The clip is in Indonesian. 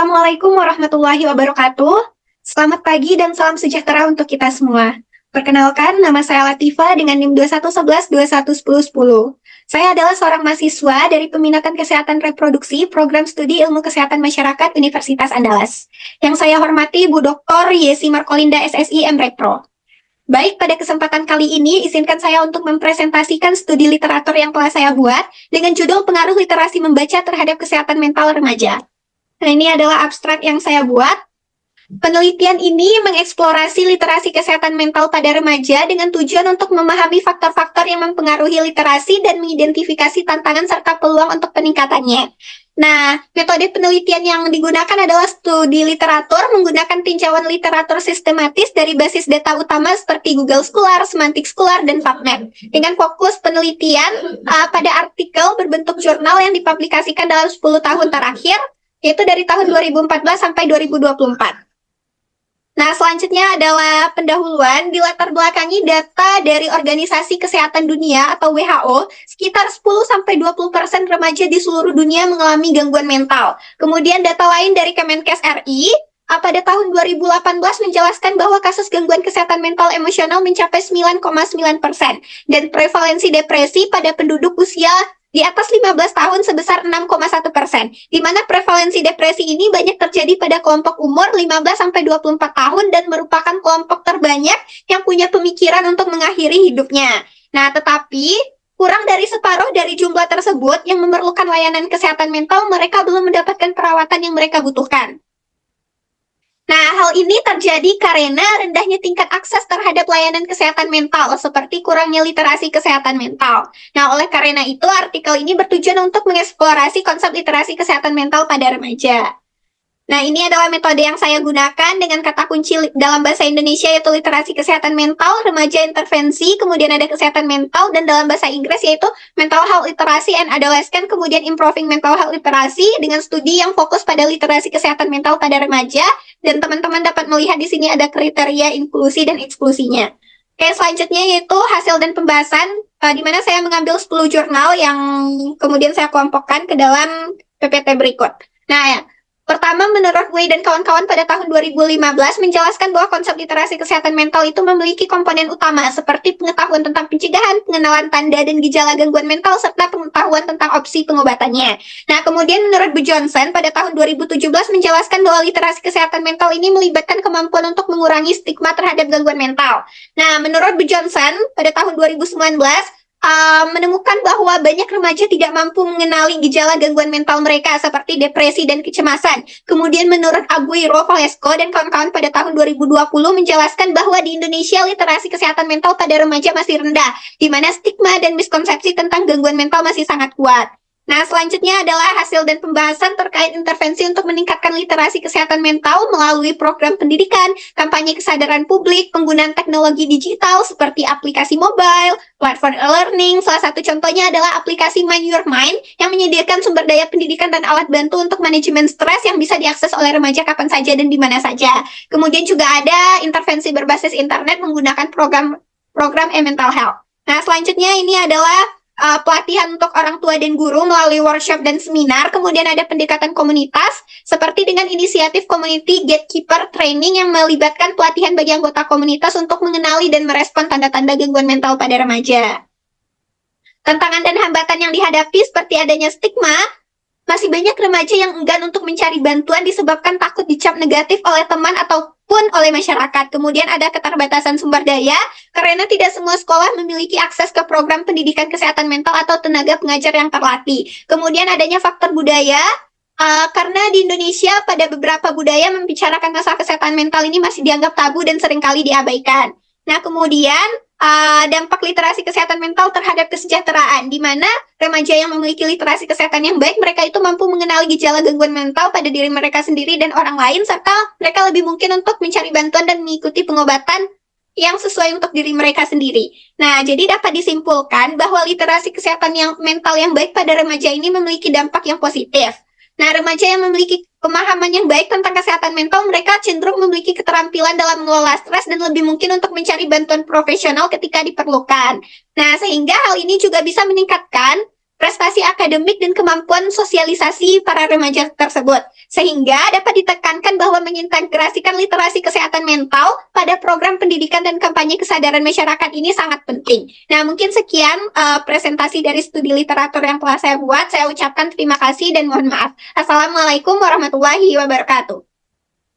Assalamualaikum warahmatullahi wabarakatuh. Selamat pagi dan salam sejahtera untuk kita semua. Perkenalkan, nama saya Latifa dengan NIM 2111211010. Saya adalah seorang mahasiswa dari Peminatan Kesehatan Reproduksi Program Studi Ilmu Kesehatan Masyarakat Universitas Andalas. Yang saya hormati Bu Dr. Yesi Markolinda SSI MRepro. Baik, pada kesempatan kali ini izinkan saya untuk mempresentasikan studi literatur yang telah saya buat dengan judul Pengaruh Literasi Membaca Terhadap Kesehatan Mental Remaja. Nah, ini adalah abstrak yang saya buat. Penelitian ini mengeksplorasi literasi kesehatan mental pada remaja dengan tujuan untuk memahami faktor-faktor yang mempengaruhi literasi dan mengidentifikasi tantangan serta peluang untuk peningkatannya. Nah, metode penelitian yang digunakan adalah studi literatur menggunakan tinjauan literatur sistematis dari basis data utama seperti Google Scholar, Semantic Scholar, dan PubMed. Dengan fokus penelitian pada artikel berbentuk jurnal yang dipublikasikan dalam 10 tahun terakhir, yaitu dari tahun 2014 sampai 2024. Nah, selanjutnya adalah pendahuluan, dilatar belakangi data dari Organisasi Kesehatan Dunia atau WHO, sekitar 10-20% remaja di seluruh dunia mengalami gangguan mental. Kemudian data lain dari Kemenkes RI, pada tahun 2018 menjelaskan bahwa kasus gangguan kesehatan mental emosional mencapai 9,9%, dan prevalensi depresi pada penduduk usia di atas 15 tahun sebesar 6,1%, di mana prevalensi depresi ini banyak terjadi pada kelompok umur 15-24 tahun dan merupakan kelompok terbanyak yang punya pemikiran untuk mengakhiri hidupnya. Nah, tetapi kurang dari separuh dari jumlah tersebut yang memerlukan layanan kesehatan mental, mereka belum mendapatkan perawatan yang mereka butuhkan. Nah, hal ini terjadi karena rendahnya tingkat akses terhadap layanan kesehatan mental, seperti kurangnya literasi kesehatan mental. Nah, oleh karena itu, artikel ini bertujuan untuk mengeksplorasi konsep literasi kesehatan mental pada remaja. Nah, ini adalah metode yang saya gunakan dengan kata kunci dalam bahasa Indonesia yaitu literasi kesehatan mental, remaja intervensi, kemudian ada kesehatan mental, dan dalam bahasa Inggris yaitu mental health literacy and adolescent, kemudian improving mental health literacy dengan studi yang fokus pada literasi kesehatan mental pada remaja, dan teman-teman dapat melihat di sini ada kriteria inklusi dan eksklusinya. Oke, selanjutnya yaitu hasil dan pembahasan, di mana saya mengambil 10 jurnal yang kemudian saya kelompokkan ke dalam PPT berikut. Nah, ya. Pertama, menurut Wei dan kawan-kawan pada tahun 2015 menjelaskan bahwa konsep literasi kesehatan mental itu memiliki komponen utama seperti pengetahuan tentang pencegahan, pengenalan tanda dan gejala gangguan mental, serta pengetahuan tentang opsi pengobatannya. Nah, kemudian menurut Bu Johnson pada tahun 2017 menjelaskan bahwa literasi kesehatan mental ini melibatkan kemampuan untuk mengurangi stigma terhadap gangguan mental. Nah, menurut Bu Johnson pada tahun 2019 menemukan bahwa banyak remaja tidak mampu mengenali gejala gangguan mental mereka seperti depresi dan kecemasan. Kemudian menurut Aguirre, Valesco, dan kawan-kawan pada tahun 2020 menjelaskan bahwa di Indonesia literasi kesehatan mental pada remaja masih rendah, di mana stigma dan miskonsepsi tentang gangguan mental masih sangat kuat. Nah, selanjutnya adalah hasil dan pembahasan terkait intervensi untuk meningkatkan literasi kesehatan mental melalui program pendidikan, kampanye kesadaran publik, penggunaan teknologi digital seperti aplikasi mobile, platform e-learning. Salah satu contohnya adalah aplikasi Mind Your Mind yang menyediakan sumber daya pendidikan dan alat bantu untuk manajemen stres yang bisa diakses oleh remaja kapan saja dan di mana saja. Kemudian juga ada intervensi berbasis internet menggunakan program e-mental health. Nah, selanjutnya ini adalah pelatihan untuk orang tua dan guru melalui workshop dan seminar. Kemudian ada pendekatan komunitas seperti dengan inisiatif Community Gatekeeper Training yang melibatkan pelatihan bagi anggota komunitas untuk mengenali dan merespon tanda-tanda gangguan mental pada remaja. Tantangan dan hambatan yang dihadapi seperti adanya stigma, masih banyak remaja yang enggan untuk mencari bantuan disebabkan takut dicap negatif oleh teman ataupun oleh masyarakat. Kemudian ada keterbatasan sumber daya, karena tidak semua sekolah memiliki akses ke program pendidikan kesehatan mental atau tenaga pengajar yang terlatih. Kemudian adanya faktor budaya, karena di Indonesia pada beberapa budaya membicarakan masalah kesehatan mental ini masih dianggap tabu dan seringkali diabaikan. Nah, kemudian dampak literasi kesehatan mental terhadap kesejahteraan, di mana remaja yang memiliki literasi kesehatan yang baik, mereka itu mampu mengenali gejala gangguan mental pada diri mereka sendiri dan orang lain, serta mereka lebih mungkin untuk mencari bantuan dan mengikuti pengobatan yang sesuai untuk diri mereka sendiri. Nah, jadi dapat disimpulkan bahwa literasi kesehatan yang mental yang baik pada remaja ini memiliki dampak yang positif. Nah, remaja yang memiliki pemahaman yang baik tentang kesehatan mental, mereka cenderung memiliki keterampilan dalam mengelola stres dan lebih mungkin untuk mencari bantuan profesional ketika diperlukan. Nah, sehingga hal ini juga bisa meningkatkan prestasi akademik dan kemampuan sosialisasi para remaja tersebut. Sehingga dapat ditekankan bahwa mengintegrasikan literasi kesehatan mental pada program pendidikan dan kampanye kesadaran masyarakat ini sangat penting. Nah, mungkin sekian presentasi dari studi literatur yang telah saya buat. Saya ucapkan terima kasih dan mohon maaf. Assalamualaikum warahmatullahi wabarakatuh.